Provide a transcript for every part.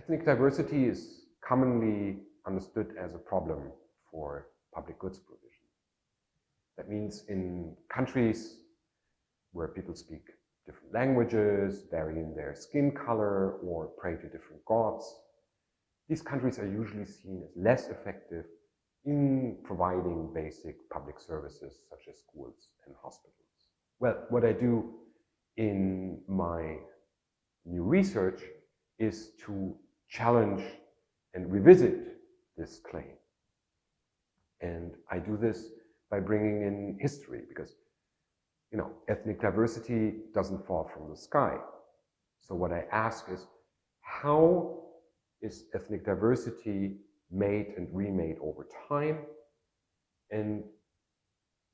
Ethnic diversity is commonly understood as a problem for public goods provision. That means in countries where people speak different languages, vary in their skin color, or pray to different gods, these countries are usually seen as less effective in providing basic public services such as schools and hospitals. Well, what I do in my new research is to challenge and revisit this claim. And I do this by bringing in history, because ethnic diversity doesn't fall from the sky. So what I ask is, how is ethnic diversity made and remade over time? And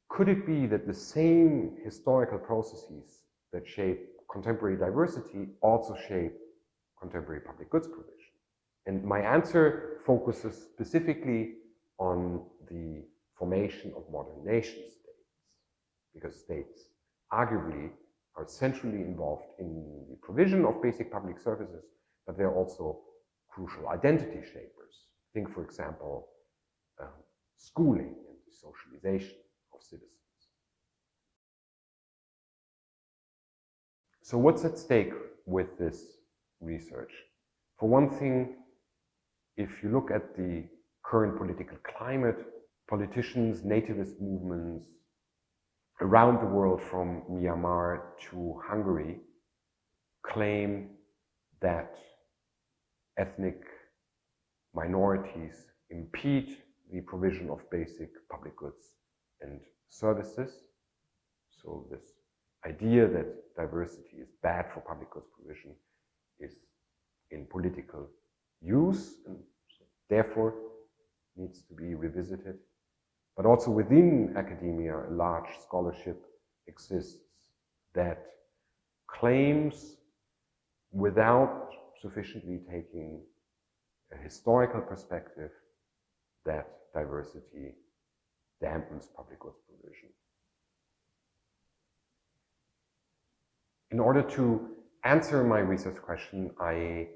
could it be that the same historical processes that shape contemporary diversity also shape contemporary public goods provision? And my answer focuses specifically on the formation of modern nation states, because states arguably are centrally involved in the provision of basic public services, but they're also crucial identity shapers. Think, for example, schooling and the socialization of citizens. So what's at stake with this research? For one thing, if you look at the current political climate, politicians, nativist movements around the world, from Myanmar to Hungary, claim that ethnic minorities impede the provision of basic public goods and services. So this idea that diversity is bad for public goods provision is in political use, and therefore needs to be revisited. But also within academia, a large scholarship exists that claims, without sufficiently taking a historical perspective, that diversity dampens public goods provision. In order to answer my research question, I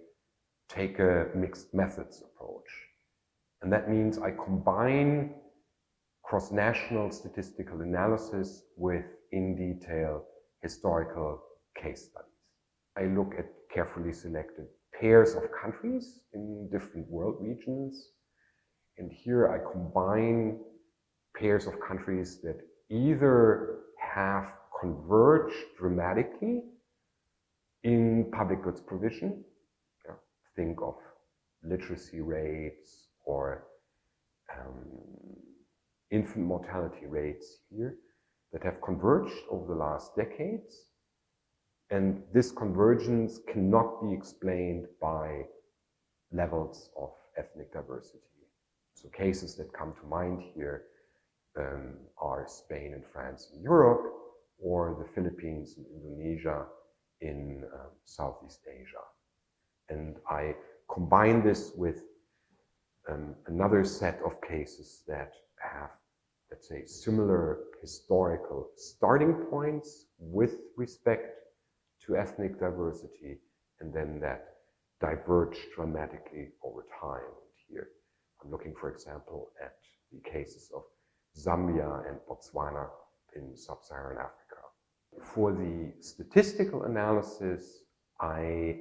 take a mixed methods approach. And that means I combine cross-national statistical analysis with in-detail historical case studies. I look at carefully selected pairs of countries in different world regions. And here I combine pairs of countries that either have converged dramatically in public goods provision. Think of literacy rates or infant mortality rates here that have converged over the last decades. And this convergence cannot be explained by levels of ethnic diversity. So cases that come to mind here are Spain and France in Europe, or the Philippines and Indonesia in Southeast Asia. And I combine this with another set of cases that have, let's say, similar historical starting points with respect to ethnic diversity, and then that diverge dramatically over time. Here I'm looking, for example, at the cases of Zambia and Botswana in sub-Saharan Africa. For the statistical analysis, I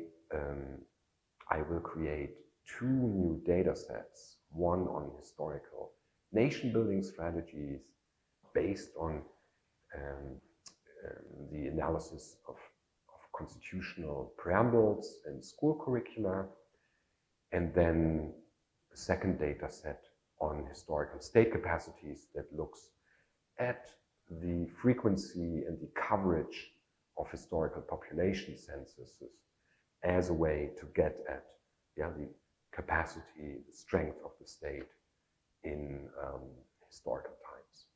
will create two new data sets, one on historical nation-building strategies based on the analysis of constitutional preambles and school curricula, and then a second data set on historical state capacities that looks at the frequency and the coverage of historical population censuses as a way to get at the capacity, the strength of the state in historical times.